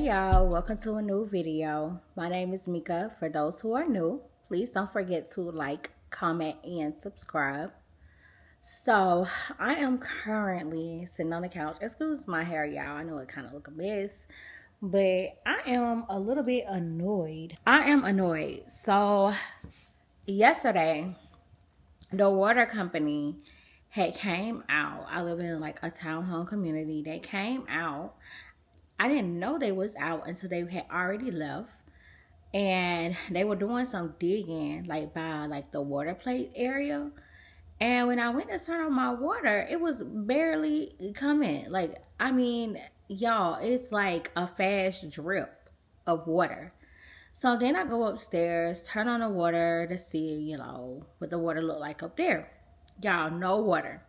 Hey y'all, welcome to a new video. My name is Mika. For those who are new, please don't forget to like, comment, and subscribe. So I am currently sitting on the couch. Excuse my hair, y'all. I know it kind of look a mess, but I am a little bit annoyed. So yesterday, the water company had came out. I live in like a townhome community. They came out. I didn't know they was out until they had already left. And they were doing some digging like by like the water plate area. And when I went to turn on my water, it was barely coming. Like, I mean, y'all, it's like a fast drip of water. So then I go upstairs, turn on the water to see, what the water looked like up there. Y'all, no water.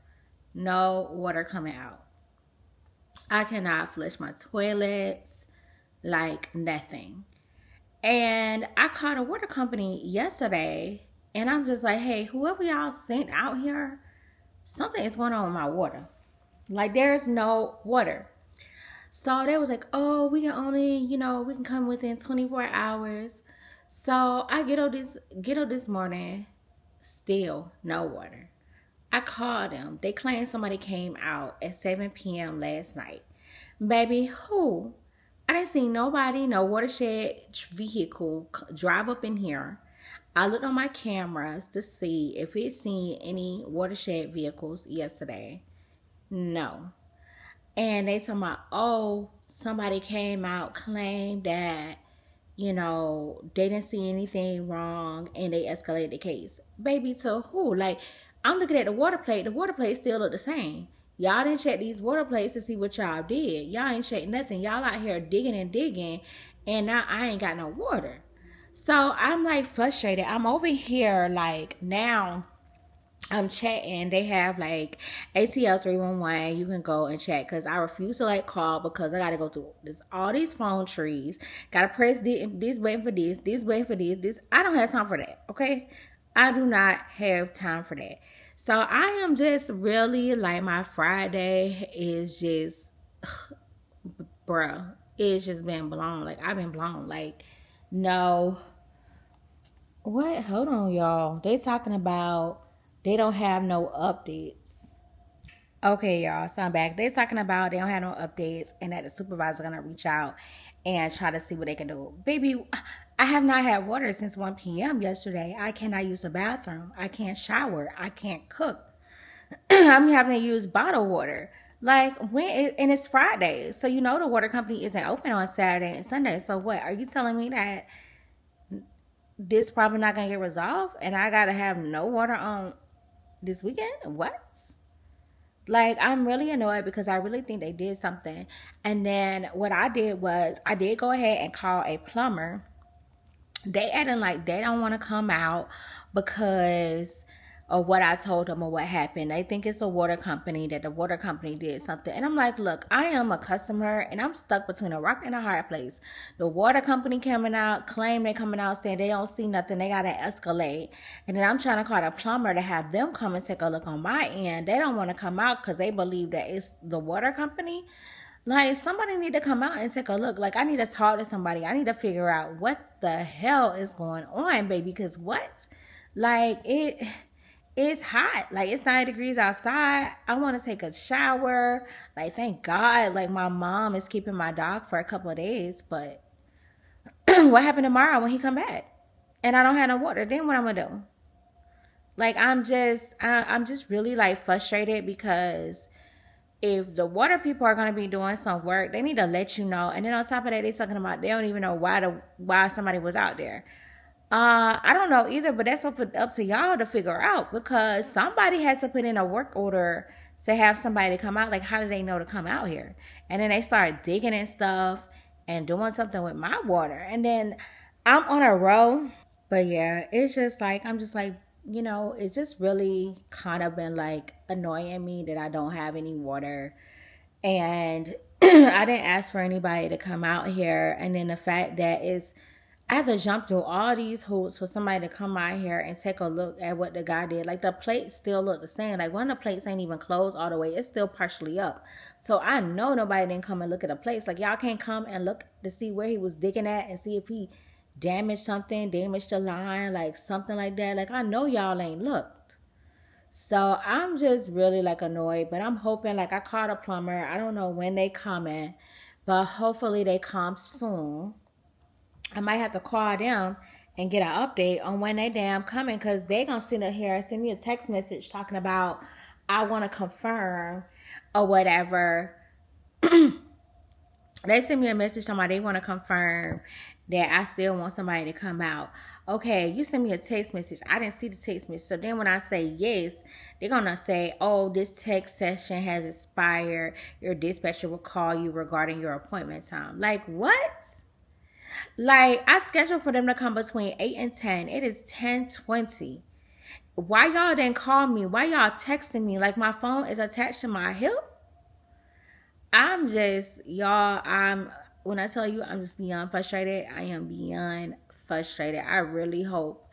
No water coming out. I cannot flush my toilets, like nothing. And I called a water company yesterday and I'm just like, hey, whoever y'all sent out here, something is going on with my water. Like, there's no water. So they was like, oh, we can only, we can come within 24 hours. So I get up this morning, still no water. I called them. They claimed somebody came out at 7 p.m. last night. Baby, who? I didn't see nobody, no Watershed vehicle drive up in here. I looked on my cameras to see if it seen any Watershed vehicles yesterday. No. And they told me, oh, somebody came out, claimed that, they didn't see anything wrong and they escalated the case. Baby, to who? Like, I'm looking at the water plate. The water plate still look the same. Y'all didn't check these water plates to see what y'all did. Y'all ain't checked nothing. Y'all out here digging and digging, and now I ain't got no water. So I'm like frustrated. I'm over here like now I'm chatting. They have like ATL 311. You can go and chat because I refuse to like call because I got to go through all these phone trees. Got to press this waiting for this waiting for this. I don't have time for that. Okay. I do not have time for that. So I am just really like, my Friday is just, bruh, it's just been blown. Like, I've been blown. Like, no. What? Hold on, y'all. They talking about they don't have no updates. Okay, y'all. So I'm back. They talking about they don't have no updates and that the supervisor gonna reach out and try to see what they can do. Baby, I have not had water since 1 p.m. yesterday. I cannot use the bathroom. I can't shower. I can't cook. I'm having to use bottled water. Like, and it's Friday. So the water company isn't open on Saturday and Sunday. So what? Are you telling me that this probably not going to get resolved and I got to have no water on this weekend? What? Like, I'm really annoyed because I really think they did something. And then what I did was I did go ahead and call a plumber. They acting like they don't want to come out because of what I told them or what happened. They think it's a water company, that the water company did something. And I'm like, look, I am a customer and I'm stuck between a rock and a hard place. The water company coming out, claim they coming out saying they don't see nothing. They got to escalate. And then I'm trying to call the plumber to have them come and take a look on my end. They don't want to come out because they believe that it's the water company. Like, somebody need to come out and take a look. Like, I need to talk to somebody. I need to figure out what the hell is going on, baby. Because what? Like, it's hot. Like, it's 90 degrees outside. I want to take a shower. Like, thank God. Like, my mom is keeping my dog for a couple of days. But what happened tomorrow when he come back? And I don't have no water. Then what I'm going to do? Like, I'm just really, like, frustrated because if the water people are going to be doing some work, they need to let you know. And then on top of that, they're talking about they don't even know why somebody was out there. I don't know either, but that's up to y'all to figure out because somebody has to put in a work order to have somebody to come out. Like, how do they know to come out here? And then they start digging and stuff and doing something with my water. And then I'm on a row. But yeah, it's just like, I'm just like, it's just really kind of been like annoying me that I don't have any water. And I didn't ask for anybody to come out here. And then the fact that I have to jump through all these hoops for somebody to come out here and take a look at what the guy did. Like, the plates still look the same. Like, one of the plates ain't even closed all the way. It's still partially up. So I know nobody didn't come and look at the plates. Like, y'all can't come and look to see where he was digging at and see if he damaged something, damaged the line, like something like that. Like, I know y'all ain't looked. So I'm just really like annoyed, but I'm hoping, like, I called a plumber. I don't know when they coming, but hopefully they come soon. I might have to call them and get an update on when they damn coming, because they gonna send it here, send me a text message talking about I want to confirm or whatever. They send me a message talking about they want to confirm that I still want somebody to come out. Okay, you send me a text message. I didn't see the text message. So then when I say yes, they're going to say, oh, this text session has expired. Your dispatcher will call you regarding your appointment time. Like, what? Like, I scheduled for them to come between 8 and 10. It is 10:20. Why y'all didn't call me? Why y'all texting me? Like, my phone is attached to my hip? I'm just, y'all, when I tell you I'm just beyond frustrated, I am beyond frustrated. I really hope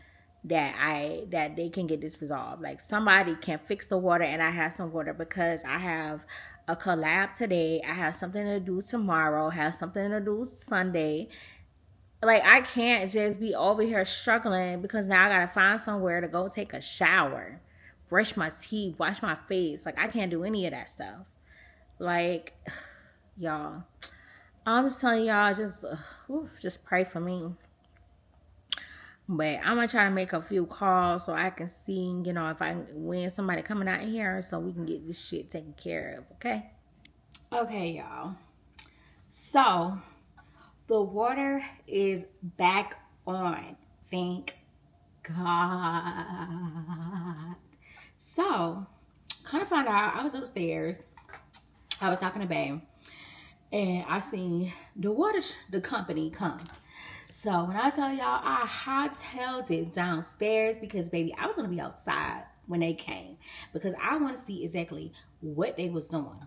that they can get this resolved. Like, somebody can fix the water and I have some water, because I have a collab today. I have something to do tomorrow. I have something to do Sunday. Like, I can't just be over here struggling because now I gotta find somewhere to go take a shower, brush my teeth, wash my face. Like, I can't do any of that stuff. Like, y'all, I'm just telling y'all, just pray for me. But I'm gonna try to make a few calls so I can see, if I can win somebody coming out here so we can get this shit taken care of. Okay, y'all. So the water is back on. Thank God. So, kind of found out, I was upstairs. I was talking to Babe, and I seen the company come. So when I tell y'all, I hightailed it downstairs because, baby, I was gonna be outside when they came because I want to see exactly what they was doing.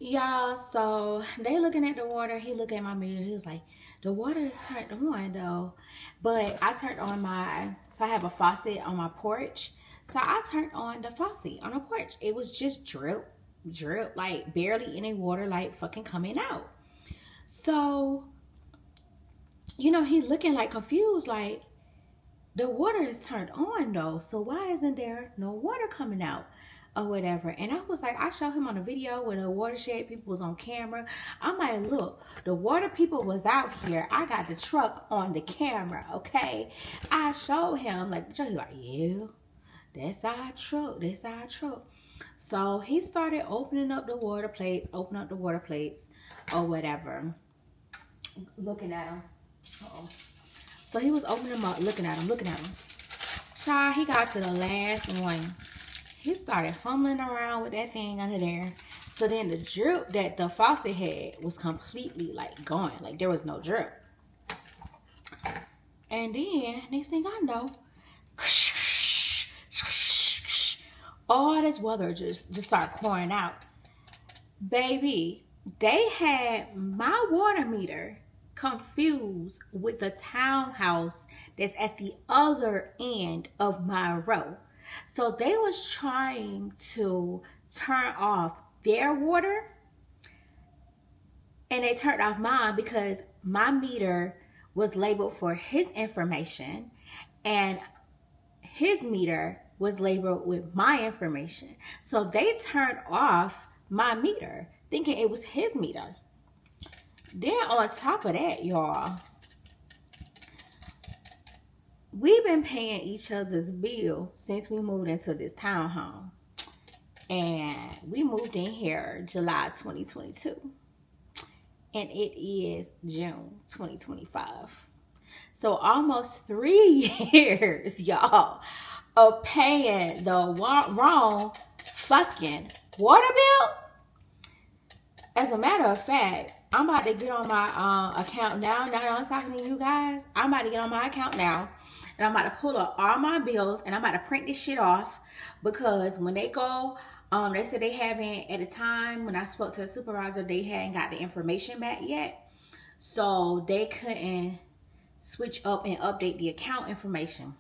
Y'all, so they looking at the water. He looked at my meter. He was like, the water is turned on though, but I turned on so I have a faucet on my porch. So I turned on the faucet on the porch. It was just drip, like barely any water, like fucking coming out. So, he looking like confused, like, the water is turned on though, so why isn't there no water coming out or whatever? And I was like, I showed him on a video when the Watershed people was on camera. I'm like, look, the water people was out here. I got the truck on the camera, okay? I showed him, like, he's like, yeah, that's our truck. So he started opening up the water plates, or whatever. Looking at him. So he was opening them up, looking at him. Child, he got to the last one. He started fumbling around with that thing under there. So then the drip that the faucet had was completely, like, gone. Like, there was no drip. And then, next thing I know, all this water just started pouring out. Baby, they had my water meter confused with the townhouse that's at the other end of my row. So they was trying to turn off their water, and they turned off mine because my meter was labeled for his information and his meter was labeled with my information. So they turned off my meter thinking it was his meter. Then on top of that, y'all, we've been paying each other's bill since we moved into this townhome. And we moved in here July 2022. And it is June 2025. So almost 3 years, y'all, of paying the wrong fucking water bill. As a matter of fact, I'm about to get on my account now. Now that I'm talking to you guys, I'm about to get on my account now. And I'm about to pull up all my bills. And I'm about to print this shit off. Because when they go, they said they haven't, at the time when I spoke to the supervisor, they hadn't got the information back yet. So they couldn't switch up and update the account information.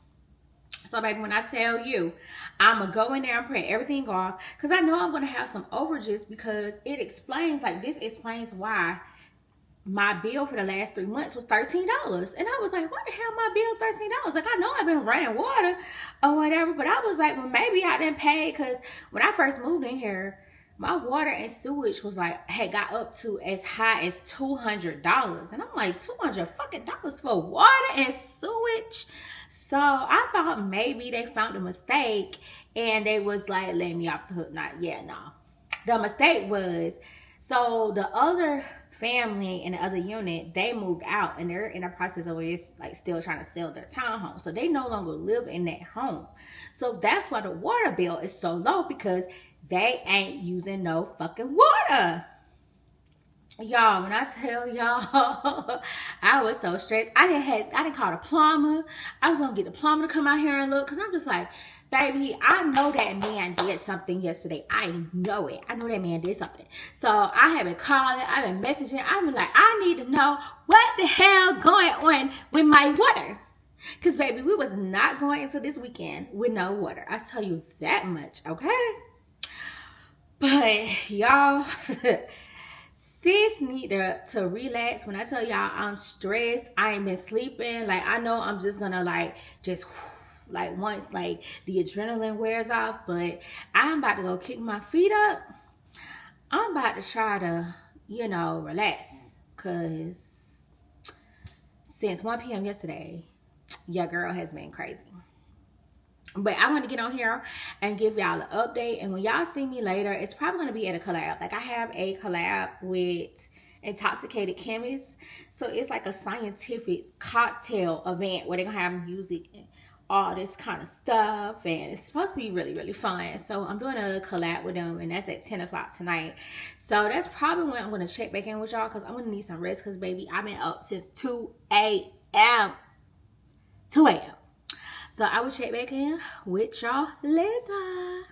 So baby, when I tell you, I'm going to go in there and print everything off, because I know I'm going to have some overages, because it explains, like this explains why my bill for the last 3 months was $13. And I was like, what the hell my bill $13? Like, I know I've been running water or whatever, but I was like, well, maybe I didn't pay, because when I first moved in here, my water and sewage was like, had got up to as high as $200. And I'm like, $200 fucking dollars for water and sewage? So I thought maybe they found a mistake and they was like, letting me off the hook. No. The mistake was, so the other family in the other unit, they moved out and they're in the process of like still trying to sell their townhome. So they no longer live in that home. So that's why the water bill is so low, because they ain't using no fucking water. Y'all, when I tell y'all, I was so stressed. I didn't call the plumber. I was gonna get the plumber to come out here and look, because I'm just like, baby, I know that man did something yesterday. I know it. I know that man did something. So I have been calling, I've been messaging. I've been like, I need to know what the hell going on with my water. Because baby, we was not going into this weekend with no water. I tell you that much, okay? But y'all, sis need to relax. When I tell y'all I'm stressed, I ain't been sleeping. Like, I know I'm just gonna like once like the adrenaline wears off, but I'm about to go kick my feet up. I'm about to try to, relax, because since 1 p.m. yesterday, your girl has been crazy. But I want to get on here and give y'all an update. And when y'all see me later, it's probably going to be at a collab. Like, I have a collab with Intoxicated Chemists. So it's like a scientific cocktail event where they're going to have music and all this kind of stuff. And it's supposed to be really, really fun. So I'm doing a collab with them, and that's at 10 o'clock tonight. So that's probably when I'm going to check back in with y'all, because I'm going to need some rest, because, baby, I've been up since 2 a.m. 2 a.m. So I will check back in with y'all later.